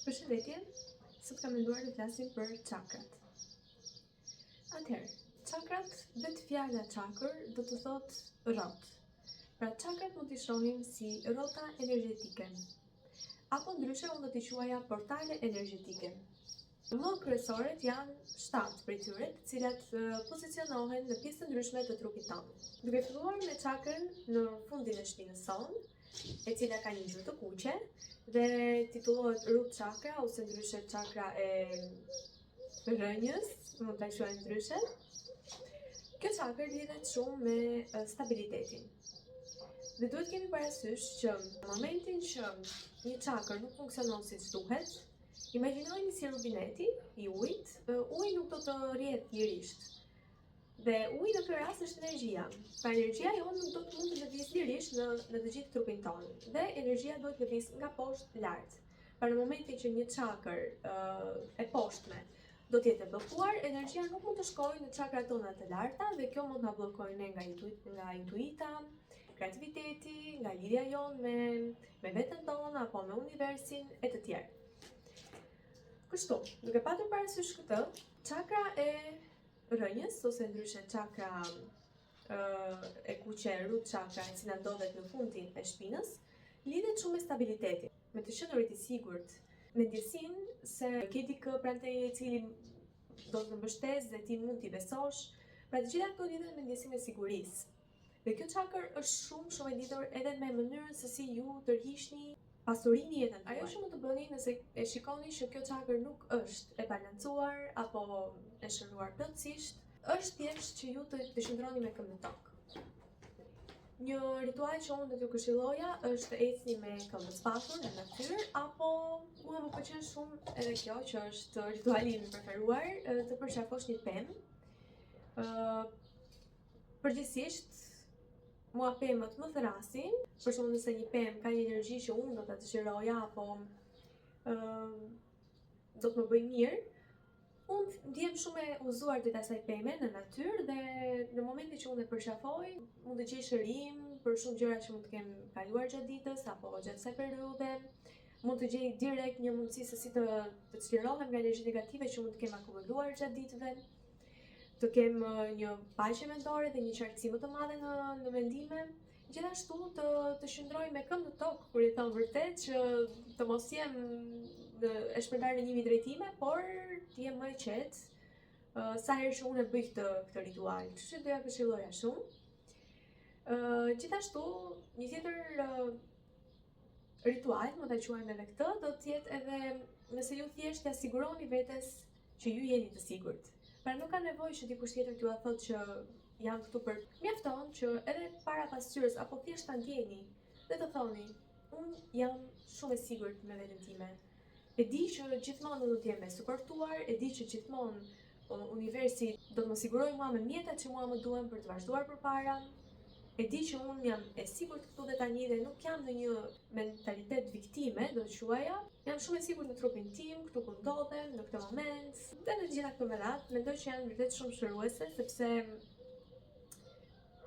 Përshëndetje, sot kam menduar të flasim për çakrat. Atëherë, çakrat, vetë fjala çakër do të thotë rrotë. Pra çakrat mund t'i shohim si rrota energjetike. Apo ndryshe unë do t'i quaja portale energjetike. Më kryesoret janë 7 prej tyre, të cilat pozicionohen në pjesë të ndryshme të trupit tonë. Duke filluar me çakrën në fundin e shpinës sonë, e cila ka një ngjyrë të kuqe dhe titullohet root chakra ose ndryshe çakra e rënjës, mund ta quajmë ndryshe. Kjo çakër lidhet shumë me stabilitetin. Dhe duhet kemi parasysh që në momentin që një çakër nuk funksionon siç duhet, imagjinojeni si rubineti i ujit, uji nuk do të rrjedh lirisht. Dhe uji në këtë rast është energjia. Pra energjia jonë nuk do të mund të lëvizë lirisht në të gjithë trupin tonë. Dhe energjia duhet të lëvizë nga poshtë lart. Pra në momentin që një çakër e poshtme do të jetë e bllokuar, energjia nuk mund të shkojë në çakrat tona të larta dhe kjo mund ta bllokojë ne nga intuita, kreativiteti, nga lidhja jonë me veten tonë apo me universin e të tjerë. Kështu, duke patur parasysh këtë, çakra e rënjës ose ndryshe çakra e kuqe, root chakra, e cila ndodhet në fundin e shpinës, lidhet shumë me stabilitetin, me të qenurit i sigurt, me ndjesinë se ke dikë pranë teje i cili do të mbështesë dhe ti mund t'i besosh. Pra të gjitha këto lidhen me ndjesinë e sigurisë. Dhe kjo çakër është shumë e lidhur edhe me mënyrën se si ju tërhiqni pasurinë në jetën tuaj. Ajo që mund të bëni nëse e shikoni që kjo çakër nuk është e balancuar apo e shëruar plotësisht, është thjesht që ju të qëndroni me këmbë në tokë. Një ritual që unë do t'ju këshilloja është të ecni me këmbë zbathur në natyrë, apo mua më pëlqen shumë edhe kjo që është rituali im i preferuar, të përqafosh një pemë. Përgjithsisht, mua pemët më thrasin, për shembull nëse një pemë ka një energji që unë do ta dëshiroja apo do të më bëjë mirë, unë ndihem shumë e udhëzuar drejt asaj peme në natyrë dhe në momentin që unë e përqafoj, mund të gjej shërim për shumë gjëra që mund të kem kaluar gjatë ditës apo gjatë kësaj periudhe. Mund të gjej direkt një mundësi se si të çlirohem nga energjitë negative që mund të kem akumuluar gjatë ditëve. Të kem një paqe mendore dhe një qartësi më të madhe në mendime. Gjithashtu të qëndroj me këmbë në tokë kur jeton vërtet, që të mos jem e shpërndar në 1000 drejtime, por të jem më e qetë sa herë që unë e bëj këtë ritual. Kështu që doja këshilloja shumë. Gjithashtu, një tjetër ritual, më ta quajmë edhe këtë, do të jetë edhe nëse ju thjesht t'ia siguroni vetes që ju jeni të sigurt. Pra nuk ka nevojë që dikush tjetër t'ju thotë që jam këtu për. Mjafton që edhe para pasqyrës apo thjesht ta ndjeni dhe të thoni, unë jam shumë e sigurt me veten time. E di që gjithmonë do të jem e suportuar, e di që gjithmonë universi do të më sigurojë mua me mjetet që mua më duhen për të vazhduar përpara. E di që unë jam e sigurt këtu dhe tani dhe nuk jam në një mentalitet viktime, do të quaja. Jam shumë e sigurt në trupin tim, këtu ku ndodhem, në këtë moment. Dhe në gjitha këto merat, mendoj që janë vërtet shumë shëruese, sepse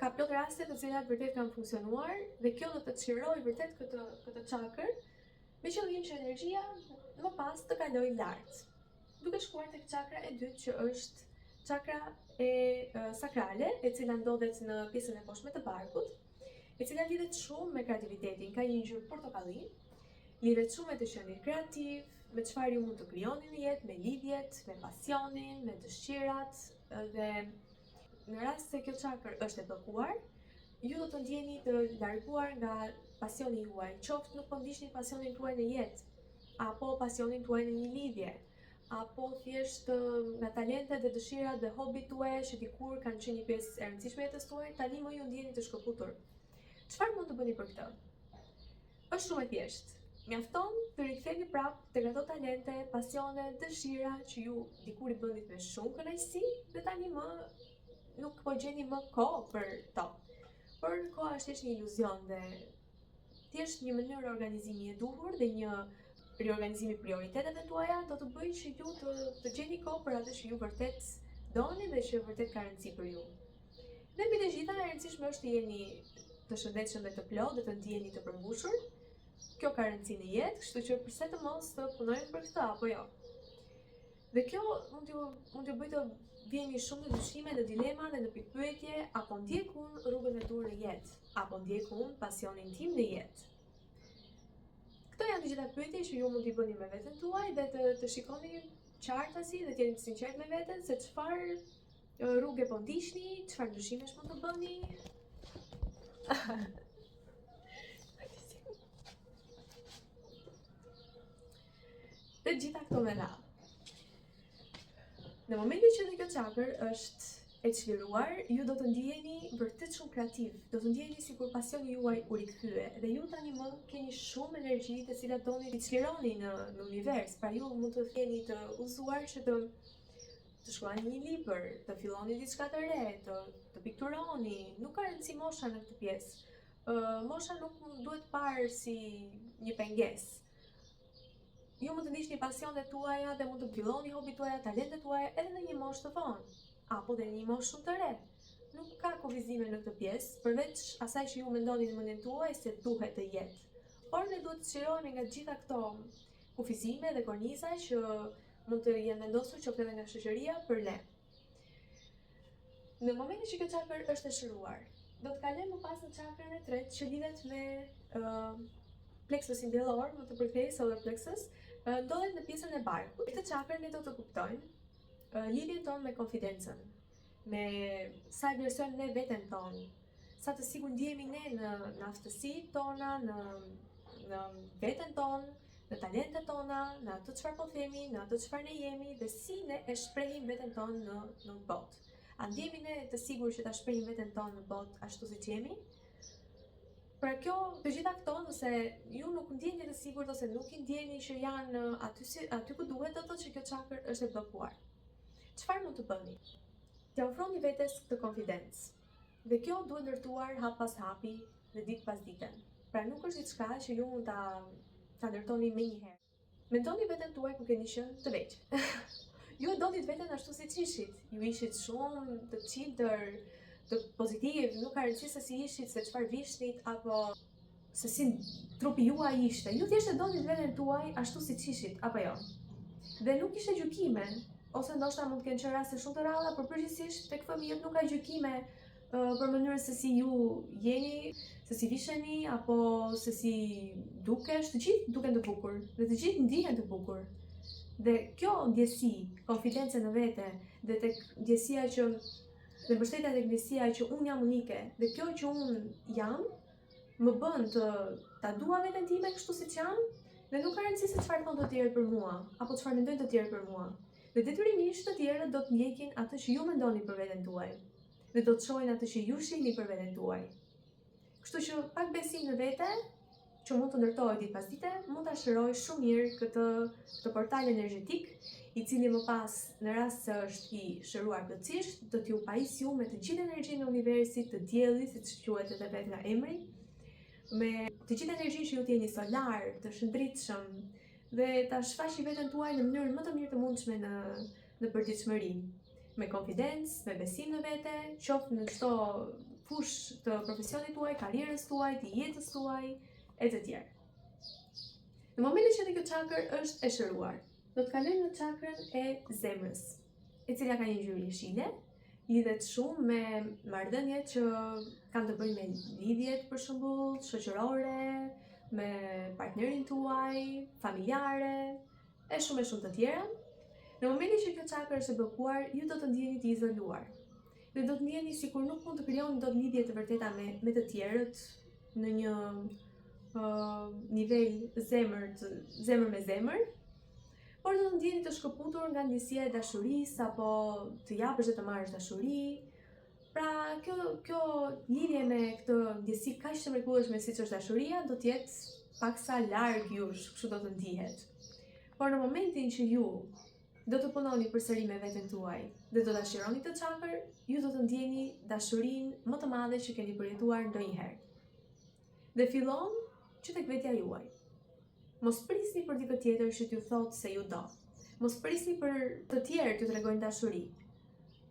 ka plot raste të cilat vërtet kanë funksionuar dhe kjo do të çlirojë vërtet këtë çakër, me qëllim që energjia më pas të kalojë lart. Duke shkuar tek çakra e dytë që është çakra e sakrale, e cila ndodhet në pjesën e poshtme të barkut, e cila lidhet shumë me kreativitetin, ka një ngjyrë portokalli, lidhet shumë me të qenë kreativ, me çfarë ju mund të krijoni në jetë, me lidhjet, me pasionin, me dëshirat dhe në rast se kjo çakër është e bllokuar, ju do të ndjeni të larguar nga pasioni juaj, qoftë nuk po ndiqni pasionin tuaj në jetë, apo pasionin tuaj në një lidhje, apo thjesht nga talentet dhe dëshirat dhe hobit tuaja që dikur kanë qenë një pjesë e rëndësishme e jetës tuaj, tani më ju ndjeni të shkëputur. Çfarë mund të bëni për këtë? Është shumë e thjeshtë. Mjafton të riktheheni prapë tek ato talente, pasione, dëshira që ju dikur i bënit me shumë kënaqësi dhe tani më nuk po gjeni më kohë për to. Por koha është thjesht një iluzion dhe thjesht një mënyrë organizimi e duhur dhe një riorganizimi prioriteteve tuaja do të bëjë që ju të gjeni kohë për atë që ju vërtet doni dhe që vërtet ka rëndësi për ju. Dhe mbi të gjitha, e rëndësishme është të jeni të shëndetshëm dhe të plotë dhe të ndiheni të përmbushur, kjo ka rëndësi në jetë, kështu që përse të mos të punojmë për këtë, apo jo. Dhe kjo mund t'ju bëj të vjeni shumë në dyshime, në dilema dhe në pikpyetje, apo ndjek unë rrugën e dur në jetë, apo ndjek unë pasionin tim në jetë. Këto janë të gjitha pyetje që ju mund t'i bëni me veten tuaj dhe të shikoni qartasi dhe t'jeni sinqert me veten se çfarë rrugë po ndiqni, çfarë ndryshimesh mund të bëni. Dhe gjitha këto me radhë. Në momentin që kjo çakër është e çliruar, ju do të ndjeheni vërtet shumë kreativ, do të ndjeheni sikur pasioni juaj u rikthye dhe ju tani më keni shumë energji të cilat doni t'i çlironi në univers. Pra ju mund të jeni të udhëzuar që të shkruani një libër, të filloni diçka të re, të pikturoni. Nuk ka rëndësi mosha në këtë pjesë. Mosha nuk duhet parë si një pengesë. Ju mund të ndiqni pasionet tuaja dhe mund të filloni hobit tuaja, talentet tuaja edhe në një moshë të vonë, apo dhe në një moshë shumë të re. Nuk ka kufizime në këtë pjesë, përveç asaj që ju mendoni në mendjen tuaj se duhet të jetë. Por ne duhet të çlirohemi nga gjitha këto kufizime dhe korniza që mund të jenë vendosur qoftë edhe nga shoqëria për ne. Në momentin që kjo çakër është e shëruar, do të kalojmë më pas në çakrën e tretë që lidhet me plexusin diellor, më të përkthej solar plexus, ndodhet në pjesën e barkut. Këtë çakrën ne do të kuptojmë lidhjen tonë me konfidencën, me sa e vlerësojmë ne veten tonë, sa të sigurt ndjehemi ne në aftësitë tona, në veten tonë, në talentet tona, në atë çfarë po themi, në atë çfarë ne jemi dhe si ne e shprehim veten tonë në botë. A ndjehemi ne të sigurt që ta shprehim veten tonë në botë ashtu siç jemi? Pra të gjitha këto, nëse ju nuk ndjeni të sigurt ose nuk i ndjeni që janë aty ku duhet, do të thotë që kjo çakër është e bllokuar. Çfarë mund të bëni? T'ia ofroni vetes këtë konfidencë. Dhe kjo duhet ndërtuar hap pas hapi dhe ditë pas dite. Pra nuk është diçka që ju mund ta ndërtoni menjëherë. Mendoni veten tuaj kur keni qenë të veq. Ju e donit veten ashtu siç ishit. Ju ishit shumë të chillter, të pozitiv, nuk ka rëndësi se si ishit, se çfarë vishnit, apo se si trupi juaj ishte. Ju thjesht e donit veten tuaj ashtu siç ishit, apo jo. Dhe nuk ishte gjykime, ose ndoshta mund të kenë qenë raste shumë të rralla, por përgjithsisht tek fëmijët nuk ka gjykime për mënyrën se si ju jeni, se si visheni, apo se si dukesh. Të gjithë duken të bukur dhe të gjithë ndihen të bukur. Dhe kjo ndjesi, konfidencë në vete, dhe tek ndjesia që dhe mbështetja tek ndjesia që unë jam unike dhe kjo që unë jam më bën ta dua veten time kështu siç jam dhe nuk ka rëndësi se çfarë thonë të tjerë për mua apo çfarë mendojnë të tjerë për mua. Dhe detyrimisht të tjerët do të ndjekin atë që ju mendoni për veten tuaj dhe do të shohin atë që ju shihni për veten tuaj. Kështu që pak besim në vete që mund të ndërtohet ditë pas dite, mund ta shëroj shumë mirë këtë portal energjetik, i cili më pas, në rast se është i shëruar plotësisht, do t'ju pajisë ju me të gjithë energjinë e universit, të diellit, siç quhet edhe vetë nga emri, me të gjithë energjinë që ju t'jeni solar, të shëndritshëm, dhe ta shfaqni veten tuaj në mënyrën më të mirë të mundshme në përditshmëri, me konfidencë, me besim në vete, qoftë në çdo fushë të profesionit tuaj, karrierës tuaj, të jetës tuaj, e të tjerë. Në momentin që kjo çakër është e shëruar, do të kalojmë në çakrën e zemrës, e cila ka një ngjyrë jeshile, lidhet shumë me marrëdhëniet që kanë të bëjnë me lidhjet, për shembull, shoqërore, me partnerin tuaj, familjare, e shumë të tjera. Në momentin që kjo çakër është e bllokuar, ju do të ndjeni të izoluar. Dhe do të ndjeni sikur nuk mund të krijoni dot lidhje të vërteta me të tjerët në një nivel zemër me zemër, por do të ndjeni të shkëputur nga ndjesia e dashurisë apo të japësh dhe të marrësh dashuri. Pra kjo lidhje me këtë ndjesi kaq të mrekullueshme siç është dashuria do të jetë paksa larg jush, kështu do të ndihet. Por në momentin që ju do të punoni përsëri me veten tuaj dhe do ta shironi këtë çakër, ju do të ndjeni dashurinë më të madhe që keni përjetuar ndonjëherë. Dhe fillon që tek vetja juaj. Mos prisni për dikë tjetër që t'ju thotë se ju do. Mos prisni për të tjerë t'ju tregojnë dashuri.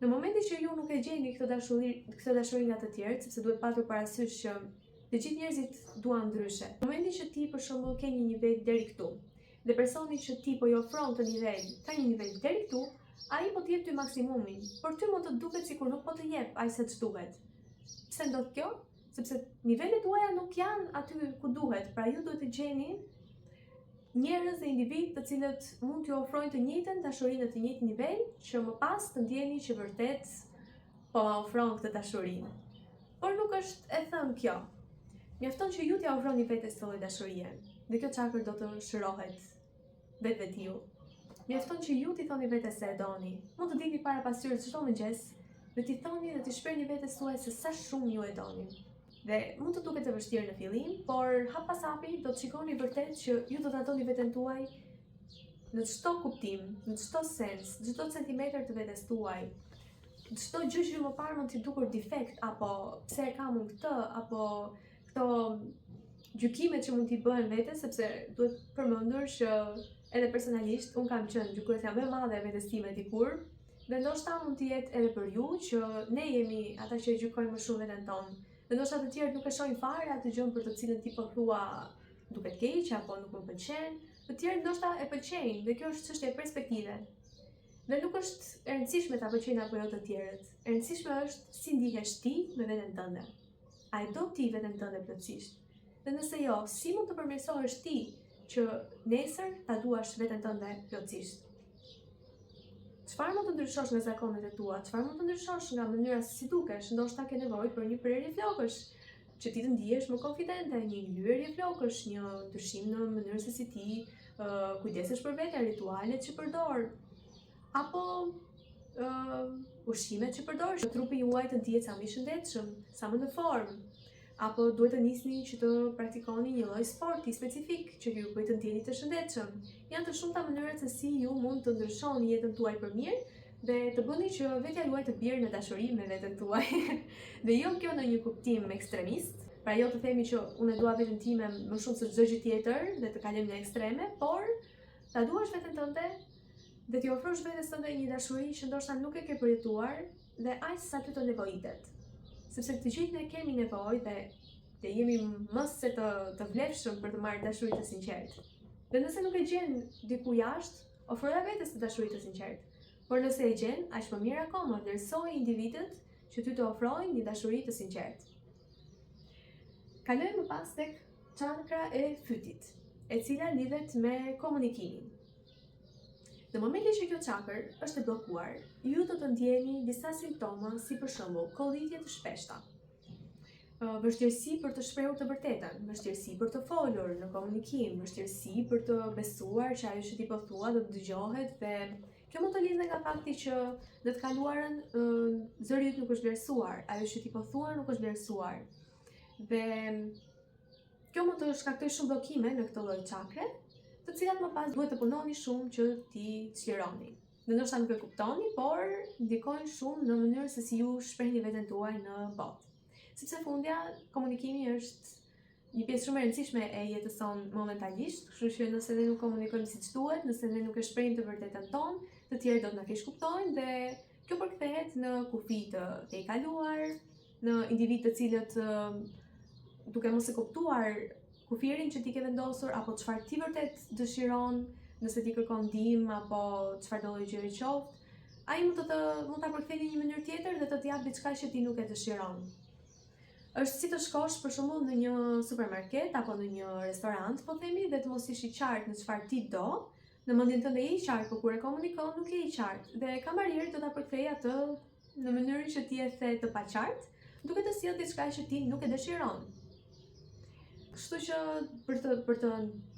Në momentin që ju nuk e gjeni këtë dashuri nga të tjerët, sepse duhet patur parasysh që Të gjithë njerëzit duan ndryshe. Në momentin që ti për shembull ke një nivel deri këtu, dhe personi që ti po i ofron të nivel ka një nivel deri këtu, ai po të jep ty maksimumin, por ty mund të duket sikur nuk po të jep aq sa ç'duhet. Pse ndodh kjo? Sepse nivelet tuaja nuk janë aty ku duhet, pra ju duhet të gjeni njerëz dhe individ të cilët mund t'ju ofrojnë të njëjtën dashuri në të njëjtin nivel, që më pas të ndjeni që vërtet po ma ofron këtë dashurinë. Por nuk është e thënë kjo. Mjafton që ju t'ja ofroni vetes të lloj dashurie, dhe kjo çakër do të shërohet vetvetiu. Mjafton që ju t'i thoni vetes se e doni. Mund të dilni para pasqyrës çdo mëngjes dhe t'i thoni dhe t'i shprehni vetes tuaj se sa shumë ju e doni. Dhe mund të duket e vështirë në fillim, por hap pas hapi do të shikoni vërtet që ju do ta doni veten tuaj në çdo kuptim, në çdo sens, çdo centimetër të vetes tuaj. Çdo gjë që më parë mund t'i dukur defekt, apo pse e kam unë këtë, apo këto gjykimet që mund t'i bëhen vetes, sepse duhet përmendur që edhe personalisht unë kam qenë gjykuesja më e madhe e vetes time dikur, dhe ndoshta mund të jetë edhe për ju që ne jemi ata që e gjykojmë më shumë veten tonë. Dhe ndoshta të tjerët nuk e shohin fare atë gjën për të cilën ti po thua duket keq apo nuk më pëlqen. Të tjerët ndoshta e pëlqejnë, dhe kjo është çështje perspektive. Dhe nuk është e rëndësishme ta pëlqejnë apo jo të tjerët. E rëndësishme është si ndihesh ti me veten tënde. A e do ti veten tënde plotësisht? Dhe nëse jo, si mund të përmirësohesh ti që nesër ta duash veten tënde plotësisht? Çfarë mund të ndryshosh nga zakonet e tua? Çfarë mund të ndryshosh nga mënyra se si dukesh? Ndoshta ke nevojë për një prerje flokësh, që ti të ndihesh më konfidente, një lyerje flokësh, një ndryshim në mënyrën se si ti kujdesesh për veten, ritualet që përdor, apo ushqimet që përdor, që trupi juaj të ndihet sa më i shëndetshëm, sa më në formë. Apo duhet të nisni që të praktikoni një lloj sporti specifik që ju bëj të ndjeni të shëndetshëm. Janë të shumta mënyra se si ju mund të ndryshoni jetën tuaj për mirë dhe të bëni që vetja juaj të bjerë në dashuri me veten tuaj. Dhe jo kjo në një kuptim ekstremist, pra jo të themi që unë e dua veten time më shumë se çdo gjë tjetër dhe të kalojmë në ekstreme, por ta duash veten tënde dhe t'i ofrosh vetes tënde një dashuri që ndoshta nuk e ke përjetuar dhe aq sa ty të nevojitet. Sepse të gjithë ne kemi nevojë dhe jemi më se të vlefshëm për të marrë dashuri të sinqertë. Dhe nëse nuk e gjen diku jashtë, ofroja vetes të dashuri të sinqertë. Por nëse e gjen, aq më mirë akoma, vlerësoji individët që ty të ofrojnë një dashuri të sinqertë. Kalojmë më pas tek çakra e fytit, e cila lidhet me komunikimin. Në momentin që kjo çakër është e bllokuar, ju do të ndjeni disa simptoma si për shembull kollitje të shpeshta, vështirësi për të shprehur të vërtetën, vështirësi për të folur në komunikim, vështirësi për të besuar që ajo që ti po thua do të dëgjohet, dhe kjo mund të lidhet nga fakti që në të kaluarën zëri yt nuk është vlerësuar, ajo që ti po thua nuk është vlerësuar. Dhe kjo mund të shkaktojë shumë bllokime në këtë lloj çakre, të cilat më pas duhet të punoni shumë që ti çlironi. Dhe ndoshta nuk e kuptoni, por ndikojnë shumë në mënyrën se si ju shprehni veten tuaj në botë. Sepse fundja, komunikimi është një pjesë shumë e rëndësishme e jetës sonë momentalisht, kështu që nëse ne nuk komunikojmë siç duhet, nëse ne nuk e shprehim të vërtetën tonë, të tjerë do të na keq kuptojnë dhe kjo përkthehet në kufi të e kaluar, në individ të cilët duke mos e kuptuar kufirin që ti ke vendosur, apo çfarë ti vërtet dëshiron, nëse ti kërkon ndihmë apo çfarë do lloj gjëri qoftë, ai mund ta përkthejë në një mënyrë tjetër dhe të të jap diçka që ti nuk e dëshiron. Është si të shkosh për shembull në një supermarket apo në një restorant, po themi, dhe të mos ish i qartë në çfarë ti do, në mendjen tënde je i qartë, por kur e komunikon nuk je i qartë. Dhe kamarieri do ta përkthejë atë në mënyrën që ti e the të paqartë, duke të sjellë diçka që ti nuk e dëshiron. Kështu që për të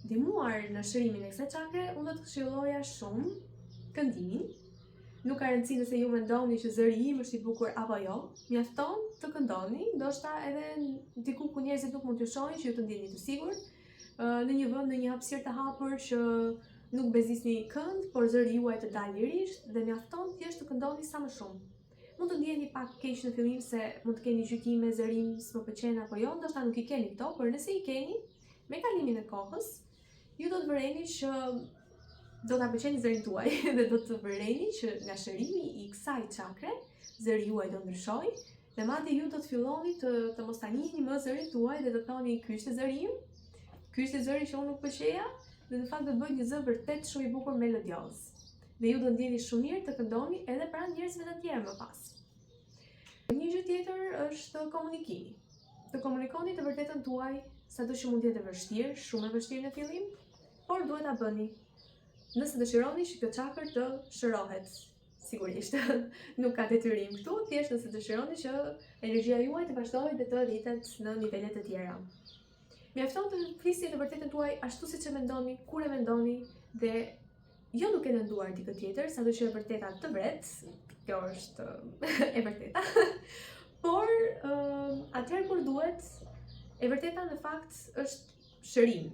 ndihmuar në shërimin e kësaj çakre, unë do të këshilloja shumë këndimin. Nuk ka rëndësi nëse ju mendoni që zëri im është i bukur apo jo, mjafton të këndoni, ndoshta edhe diku ku njerëzit nuk mund t'ju shohin, që ju të ndjeni të sigurt, në një vend, në një hapësirë të hapur që nuk bezisni kënd, por zëri juaj të dalë lirisht, dhe mjafton thjesht të këndoni sa më shumë. Mund të ndjeni pak keq në fillim se mund të keni gjykime, zërim, s'më pëlqen apo jo, ndoshta nuk i keni këto, por nëse i keni, me kalimin e kohës, ju do të vëreni që do ta pëlqeni zërin tuaj dhe do të vëreni që nga shërimi i kësaj çakre, zëri juaj do ndryshojë, Dhe madje ju do të filloni të mos ta njihni më zërin tuaj dhe të thoni ky është zërim, ky është zëri që unë nuk pëlqeja, dhe në fakt do të bëjë një zë vërtet shumë i bukur melodioz. Dhe ju do ndjeni shumë mirë të këndoni edhe pranë njerëzve të tjerë më pas. Një gjë tjetër është komunikimi. Të komunikoni të vërtetën tuaj, sado që mund të jetë vështirë, shumë e vështirë në fillim, por duhet ta bëni. Nëse dëshironi që kjo çakër të shërohet, sigurisht nuk ka detyrim këtu, thjesht nëse dëshironi që energjia juaj të vazhdojë dhe të rritet në nivele të tjera. Mjafton të flisni të vërtetën tuaj ashtu siç e mendoni, kur e mendoni dhe jo duke menduar dikë tjetër, sado që e vërteta të vret, kjo është e vërteta. Por atëherë kur duhet, e vërteta në fakt është shërim.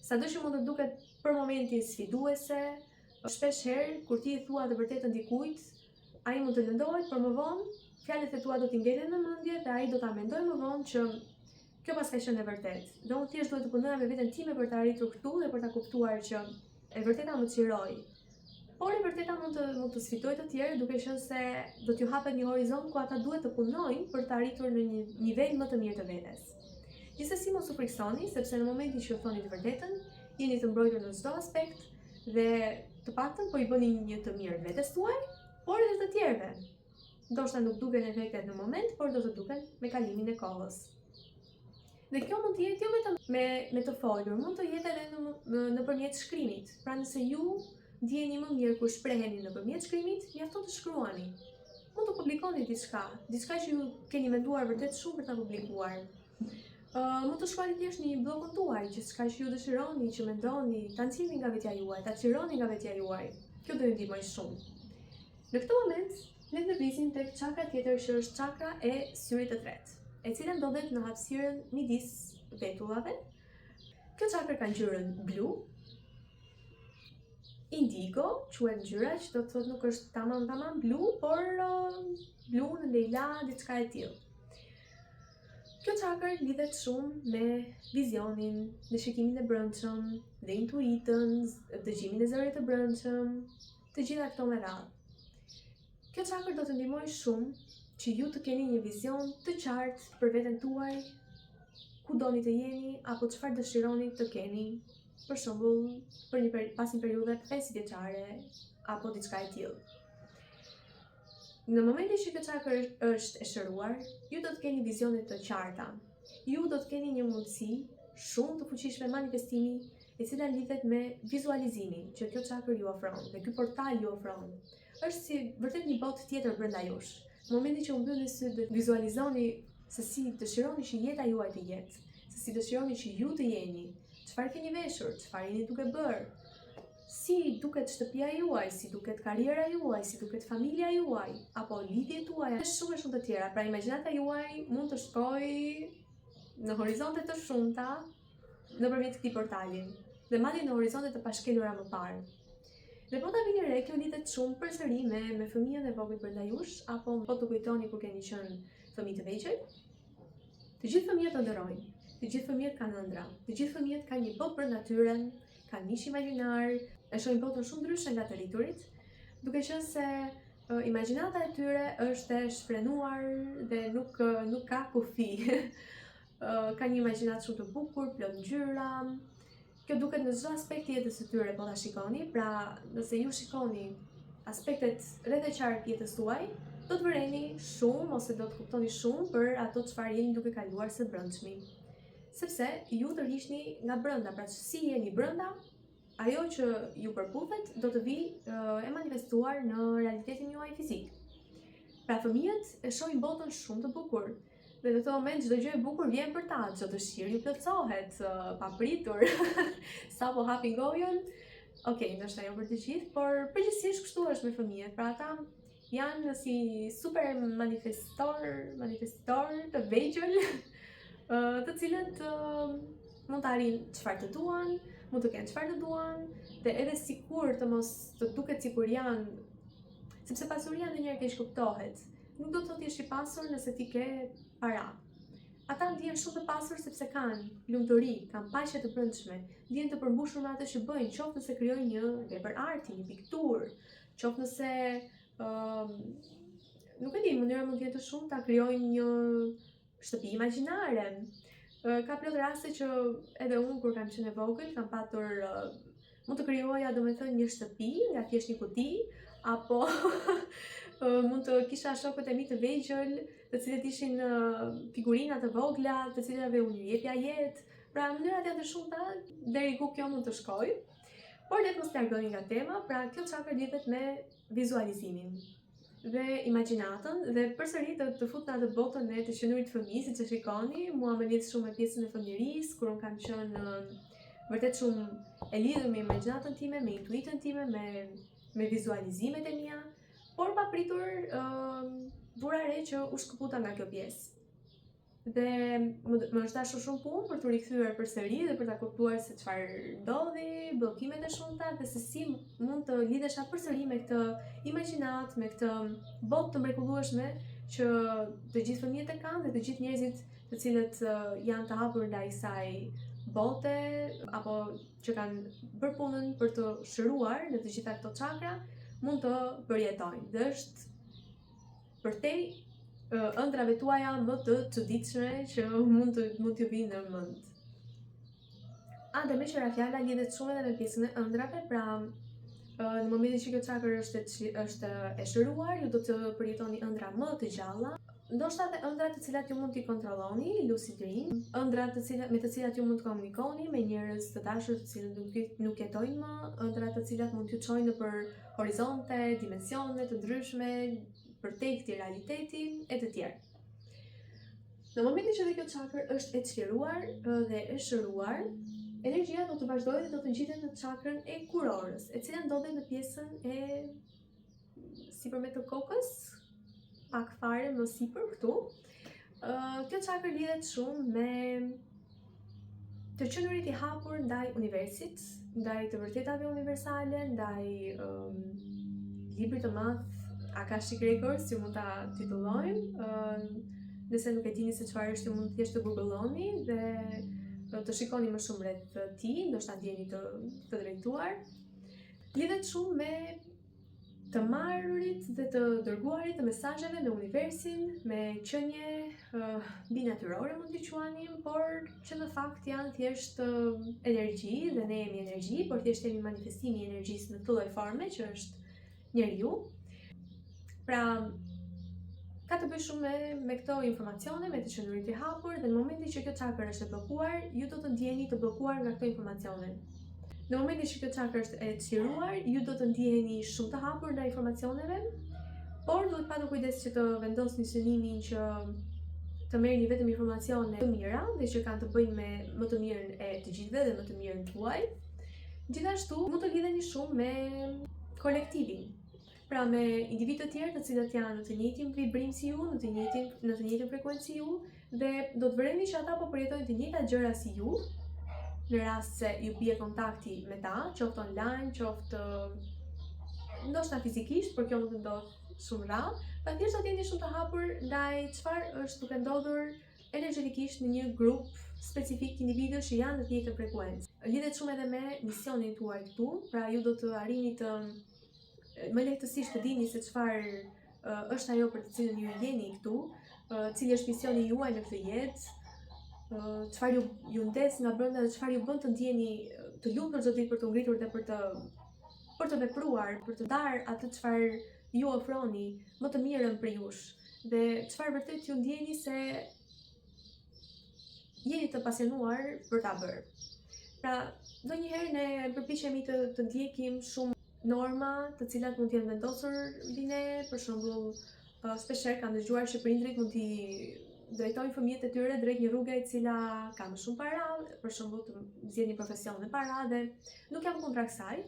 Sado që mund të duket për momentin sfiduese, shpesh herë kur ti i thua të vërtetën dikujt, ai mund të lëndohet, por më vonë fjalët e tua do t'i ngelen në mendje dhe ai do ta mendojë më vonë që kjo pas ka qenë e vërtet. Dhe unë thjesht duhet të punoja me veten time për të arritur këtu dhe për ta kuptuar që e vërteta më çliroi. Por e vërteta mund të sfidojë të tjerë duke qenë se do t'ju hapet një horizont ku ata duhet të punojnë për të arritur në një nivel më të mirë të vetes. Gjithsesi mos u friksoni, sepse në momentin që ju thoni të vërtetën, jeni të mbrojtur në çdo aspekt dhe të paktën po i bëni një të mirë vetes tuaj, por edhe të tjerëve. Ndoshta nuk duken efektet në moment, por do të duken me kalimin e kohës. Dhe kjo mund të jetë jo vetëm me të folur, mund të jetë edhe nëpërmjet shkrimit. Pra nëse ju ndjeni më mirë kur shpreheni nëpërmjet shkrimit, mjafton të shkruani. Mund të publikoni diçka që ju keni menduar vërtet shumë për ta publikuar. Mund të shkruani thjesht në një blogun tuaj, çka që ju dëshironi, që mendoni, ta nxjini nga vetja juaj, ta çlironi nga vetja juaj. Kjo do ju ndihmojë shumë. Në këtë moment, le të lëvizim tek çakra tjetër që është çakra e syrit të tretë, e cila ndodhet në hapësirën midis vetullave. Kjo çakër ka ngjyrën blu, indigo, quhet ngjyra, që do të thotë nuk është tamam blu, por blu në lejla, diçka e tillë. Kjo çakër lidhet shumë me vizionin, me shikimin e brendshëm, dhe intuitën, dëgjimin e zërit të brendshëm, të gjitha këto me radhë. Kjo çakër do të ndihmojë shumë që ju të keni një vizion të qartë për veten tuaj, ku doni të jeni apo çfarë dëshironi të keni, për shembull pas një periudhe 5 vjeçare apo diçka e tillë. Në momentin që kjo çakër është e shëruar, ju do të keni vizione të qarta. Ju do të keni një mundësi shumë të fuqishme manifestimi, e cila lidhet me vizualizimin që kjo çakër ju ofron dhe ky portal ju ofron. Është si vërtet një botë tjetër brenda jush. Në momentin që u mbyllni syt dhe vizualizoni se si dëshironi që jeta juaj të jetë, se si dëshironi që ju të jeni, çfarë keni veshur, çfarë jeni duke bërë, si duket shtëpia juaj, si duket karriera juaj, si duket familja juaj, apo lidhjet tuaja, shumë të tjera. Pra imagjinata juaj mund të shkojë në horizonte të shumta nëpërmjet këtij portali, dhe madje në horizonte të pashkelura më parë. Dhe po ta vini re, kjo lidhet shumë përsëri me fëmijën e vogël brenda jush, apo po të kujtoni kur keni qenë fëmijë të vegjël. Të gjithë fëmijët ëndërrojnë, të gjithë fëmijët kanë ëndra, të gjithë fëmijët kanë një botë brenda tyre, kanë mish imagjinar, e shohin botën shumë ndryshe nga të rriturit, duke qenë se imagjinata e tyre është e shfrenuar dhe nuk ka kufi. Ka një imagjinat shumë të bukur, plot ngjyra. Kjo duket në çdo aspekt të jetës së tyre po ta shikoni, pra nëse ju shikoni aspektet rreth e qartë jetës tuaj, do të vëreni shumë ose do të kuptoni shumë për ato çfarë jeni duke kaluar së brendshmi. Sepse ju të rrihni nga brenda, pra si jeni brenda, ajo që ju përputhet do të vijë e manifestuar në realitetin juaj fizik. Pra fëmijët e shohin botën shumë të bukur. Dhe në këtë moment çdo gjë e bukur vjen për ta, çdo dëshirë ju plotësohet, papritur, sapo hapin gojën. Okej, ndoshta jo për të gjithë, por përgjithsisht kështu është me fëmijët. Pra ata janë si super manifestor të vegjël, të cilët mund të arrijnë çfarë të duan, mund të kenë çfarë të duan, dhe edhe sikur të mos të duket sikur janë, sepse pasuria ndonjëherë keq kuptohet. Nuk do të thotë jesh i pasur nëse ti ke para. Ata ndjen shumë të pasur sepse kanë lumturi, kanë paqe të brendshme, ndjen të përmbushur me atë që bëjnë, qoftë nëse krijojnë një vepër arti, një pikturë, qoftë nëse nuk e di, mënyra mund të jetë shumë ta krijojnë një shtëpi imagjinare. Ka plot raste që edhe unë kur kam qenë e vogël kam patur mund të krijoja domethënë një shtëpi nga thjesht një kuti apo mund të kisha shokët e mi të vegjël, të cilët ishin figurina të vogla, të cilave unë ju jepja jetë. Pra mënyrat janë të shumta deri ku kjo mund të shkojë. Por le të mos largohemi nga tema, pra kjo çakër lidhet me vizualizimin dhe imagjinatën dhe përsëri të fut në atë botën e të qenurit fëmijë, siç e shikoni, mua më lidh shumë me pjesën e fëmijërisë, kur unë kam qenë vërtet shumë e lidhur me imagjinatën time, me intuitën time, me vizualizimet e mia, por papritur vura re që u shkëputa nga kjo pjesë. Dhe më është dashur shumë punë për të rikthyer përsëri dhe për ta kuptuar se çfarë ndodhi, bllokimet e shumta dhe se si mund të lidhesha përsëri me këtë imagjinat, me këtë botë të mrekullueshme që të gjithë fëmijët e kanë dhe të gjithë njerëzit të cilët janë të hapur ndaj kësaj bote apo që kanë bërë punën për të shëruar në të gjitha këto çakra mund të përjetojnë. Dhe është përtej ëndrave tuaja më të çuditshme që mund t'ju vinë në mend. Dhe me qëra fjala lidhet shumë edhe me pjesën e ëndrave, pra në momentin që kjo çakër është e shëruar, ju do të përjetoni ëndra më të gjalla. Ndoshta edhe ëndra të cilat ju mund t'i kontrolloni, lucid dream, ëndra me të cilat ju mund të komunikoni me njerëz të dashur të cilët nuk jetojnë më, ëndra të cilat mund t'ju çojnë nëpër horizonte, dimensione të ndryshme, për te këti realiteti e të tjerë. Në momentin që dhe kjo çakër është e çliruar dhe e shëruar, energjia do të vazhdojë dhe do të ngjitet në çakrën e kurorës, e cila ndodhet në pjesën e sipërme të kokës, pak fare më sipër këtu. Kjo çakër lidhet shumë me të qenurit i hapur ndaj universit, ndaj të vërtetave universale, ndaj librit të madh Akashic Records, që mund ta titullojmë. Nëse nuk e dini se çfarë është, ju mund thjesht të googloni dhe të shikoni më shumë rreth tij, ndoshta ndjeni të drejtuar. Lidhet shumë me të marrurit dhe të dërguarit të mesazheve me universin, me qenie binatyrore mund t'i quanim, por që në fakt janë thjesht energji dhe ne jemi energji, por thjesht jemi manifestimi i energjisë në këtë lloj forme që është njeriu. Pra, ka të bëjë shumë me këto informacione, me të qenurit i hapur, dhe në momentin që kjo çakër është e bllokuar, ju do të ndjeni të bllokuar nga këto informacione. Në momentin që kjo çakër është e çliruar, ju do të ndjeni shumë të hapur ndaj informacioneve, por duhet patur kujdes që të vendosni synimin që të merrni vetëm informacione të mira dhe që kanë të bëjnë me më të mirën e të gjithëve dhe më të mirën tuaj. Gjithashtu, mund të lidheni shumë me kolektivin. Pra me individë të tjerë të cilët janë në të njëjtin vibrim si ju, në të njëjtin frekuencë si ju, dhe do të vëreni që ata po përjetojnë të njëjta gjëra si ju, në rast se ju bie kontakti me ta, qoftë online, qoftë ndoshta fizikisht, por kjo mund të ndodhë shumë rrallë, thjesht do të jeni shumë të hapur ndaj çfarë është duke ndodhur energjetikisht në një grup specifik të individësh që janë në të njëjtën frekuencë. Lidhet shumë edhe me misionin tuaj këtu, pra ju do të arrini të më lehtësisht të dini se çfarë është ajo për të cilën ju jeni këtu, cili është misioni juaj në këtë jetë, çfarë ju ndes nga brenda dhe çfarë ju bën të ndjeni të lumtur çdo ditë për të ngritur dhe për të vepruar, për të darë atë çfarë ju ofroni më të mirën për jush dhe çfarë vërtet ju ndjeni se jeni të pasionuar për ta bërë. Pra, ndonjëherë ne përpiqemi të ndjekim shumë norma të cilat mund të jenë vendosur mbi ne, për shembull, shpeshherë kam dëgjuar që prindrit mund t'i drejtojnë fëmijët e tyre drejt një rruge e cila ka më shumë para, për shembull të zgjedhni një profesion me para, dhe nuk jam kundra kësaj,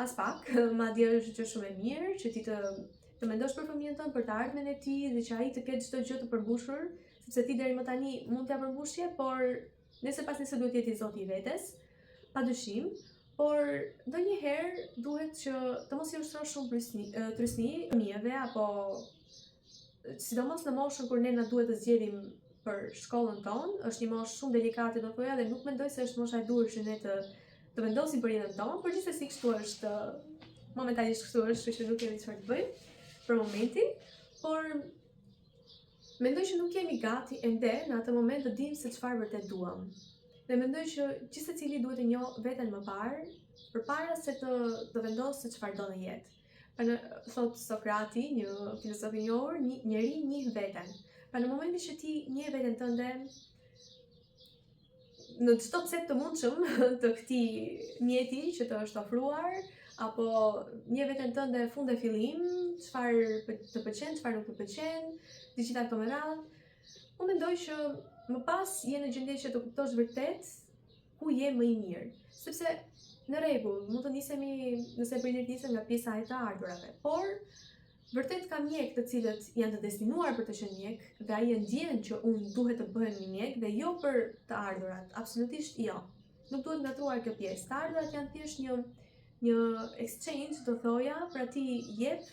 as pak, madje është gjë shumë e mirë që ti të mendosh për fëmijën tënd, për të ardhmen e tij dhe që ai të ketë çdo gjë të përmbushur, sepse ti deri më tani mund t'ja përmbushje, por nëse pas nëse duhet jeti zoti i vetes, padyshim. Por ndonjëherë duhet që të mos i ushtrosh shumë trysni fëmijëve, apo sidomos në moshën kur ne na duhet të zgjedhim për shkollën tonë, është një moshë shumë delikate do thoya dhe nuk mendoj se është mosha e duhur që ne të vendosim për jetën tonë, por gjithsesi kështu është, momentalisht kështu është, kështu që nuk kemi çfarë të bëjmë për momentin. por mendoj që nuk jemi gati ende në atë moment të dimë se çfarë vërtet duam. Dhe mendoj që gjithsecili duhet të njohë veten më parë, përpara se të vendosë se çfarë do në jetë. Thot Sokrati, një filozof i njohur, njeri njeh veten. Pra në momentin që ti njeh veten tënde në çdo cep të mundshëm të këtij mjeti që të është ofruar, apo njeh veten tënde fund e fillim, çfarë të pëlqen, çfarë nuk të pëlqen, të gjitha këto me radhë, unë mendoj që më pas je në gjendje që të kuptosh vërtet ku je më i mirë. Sepse në rregull, mund të nisemi nëse prindërit nisen nga pjesa e të ardhurave, por vërtet ka mjek të cilët janë të destinuar për të qenë mjek dhe ai e ndjen që unë duhet të bëhem një mjek dhe jo për të ardhurat, absolutisht jo. Nuk duhet ngatruar kjo pjesë. Të ardhurat janë thjesht një exchange, do thoja, pra ti jep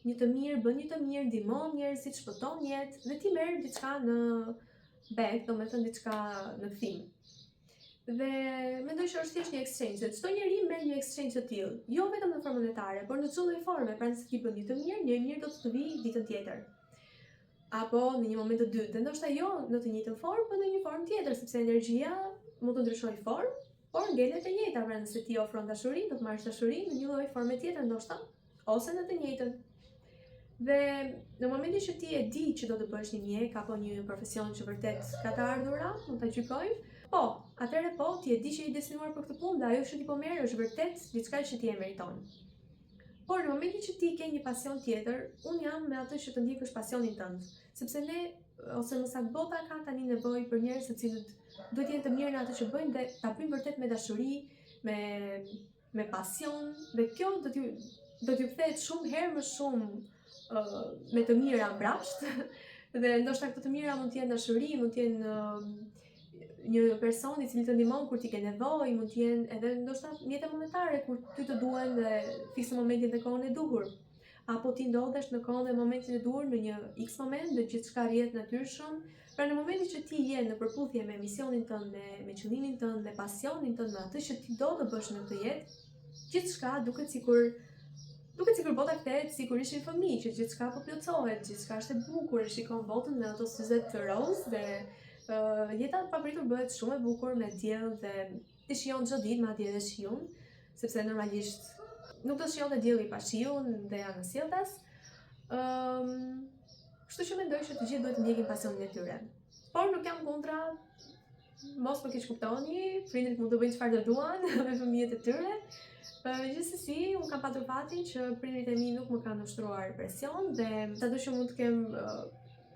një të mirë, bën një të mirë, ndihmon njerëzit, shpëton jetë dhe ti merr diçka në back, domethënë diçka në kthim. Dhe mendoj që është thjesht një exchange. Çdo njeri merr një exchange të tillë, jo vetëm në formën monetare, por në çdo lloj forme. Pra nëse ti bën një të mirë do të vi ditën tjetër. Apo në një moment të dytë, dhe ndoshta jo në të njëjtën formë, por në një formë tjetër, sepse energjia mund të ndryshojë formë, por ngelet e njëjta. Pra nëse ti ofron dashuri, do të marrësh dashuri në një lloj forme tjetër ndoshta, ose në të njëjtën. Dhe në momentin që ti e di që do të bësh një mjek apo një profesion që vërtet ka të ardhura, mund ta gjykojmë. Po, atëherë po, ti e di që je destinuar për këtë punë dhe ajo që ti po merr është vërtet diçka që ti e meriton. Por në momentin që ti ke një pasion tjetër, unë jam me atë që të ndjekësh pasionin tënd, sepse ne ose më saktë bota ka tani nevojë për njerëz të cilët duhet të jenë të mirë në atë që bëjnë dhe ta bëjnë vërtet me dashuri, me pasion, dhe kjo do t'ju kthehet shumë herë më shumë me të mira mbrapsht. Dhe ndoshta këto të mira mund të jenë dashuri, mund të jenë një person i cili të ndihmon kur ti ke nevojë, mund të jenë edhe ndoshta mjete monetare kur ty të duhen dhe fiksë momentin dhe kohën e duhur. Apo ti ndodhesh në kohën dhe momentin e duhur në një X moment dhe gjithçka rrihet natyrshëm. Pra në momentin që ti je në përputhje me misionin tënd, me qëllimin tënd, me pasionin tënd, me atë që ti do të bësh në këtë jetë, gjithçka duket sikur bota kthehet sikur ishin fëmijë, që gjithçka po plotësohet, gjithçka është e bukur, shikon botën me ato syze të roz dhe jeta papritur bëhet shumë e bukur me diell dhe ti shijon çdo ditë madje edhe shiun, sepse normalisht nuk do shijonte dielli pa shiun dhe anësjelltas. Kështu që mendoj që të gjithë duhet të ndjekin pasionin e tyre. Por nuk jam kundra, mos më keq kuptoni, prindërit mund të bëjnë çfarë do duan me fëmijët e tyre. Gjithsesi, unë kam patur fatin që prindërit e mi nuk më kanë ushtruar presion dhe sado që mund të kem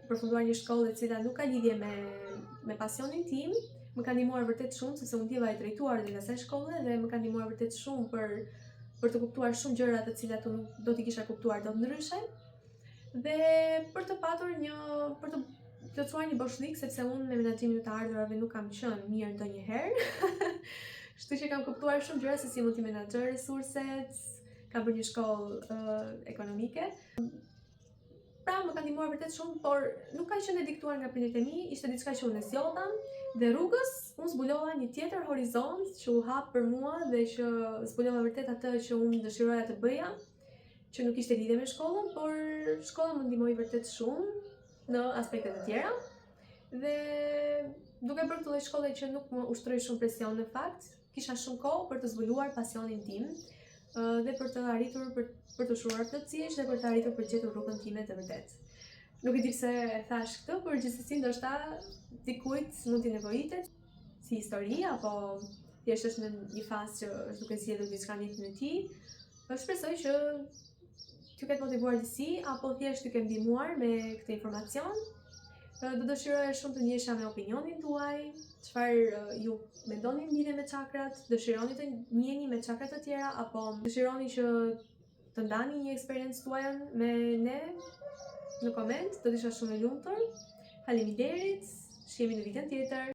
përfunduar një shkollë e cila nuk ka lidhje me pasionin tim, më ka ndihmuar vërtet shumë sepse unë ndjeva e drejtuar dhe asaj shkolle dhe më ka ndihmuar vërtet shumë për të kuptuar shumë gjëra të cilat unë do t'i kisha kuptuar dot ndryshe. Dhe për të plotësuar një boshlik, sepse unë me menaxhimin e të ardhurave nuk kam qenë mirë ndonjëherë. Kështu që kam kuptuar shumë gjëra se si mund t'i menaxhoj resurset, kam bërë një shkollë ekonomike. Pra më ka ndihmuar vërtet shumë, por nuk ka qenë e diktuar nga prindërit e mi, ishte diçka që unë e zgjodha dhe rrugës unë zbulova një tjetër horizont që u hap për mua dhe që zbulova vërtet atë që unë dëshiroja të bëja, që nuk ishte lidhje me shkollën, por shkolla më ndihmoi vërtet shumë në aspekte të tjera. Dhe duke bërë këtë lloj shkolle që nuk më ushtroi shumë presion në fakt, kisha shumë kohë për të zbuluar pasionin tim dhe për të arritur për të shruar plotësisht dhe për të arritur për gjetur rrugën time të vërtet. Nuk e di pse e thash këtë, por gjithsesi ndoshta dikujt mund t'i nevojitet si histori apo thjesht është në një fazë që është duke zgjedhur diçka në jetën e tij. Shpresoj që t'ju ketë motivuar disi apo thjesht t'ju ketë ndihmuar me këtë informacion. Do dëshiroja shumë të njihesha me opinionin tuaj, çfarë ju mendoni në lidhje me çakrat, dëshironi të njiheni me çakra të tjera apo dëshironi që të ndani një eksperiencë tuaj me ne në koment, do të isha shumë e lumtur. Faleminderit, shihemi në videon tjetër.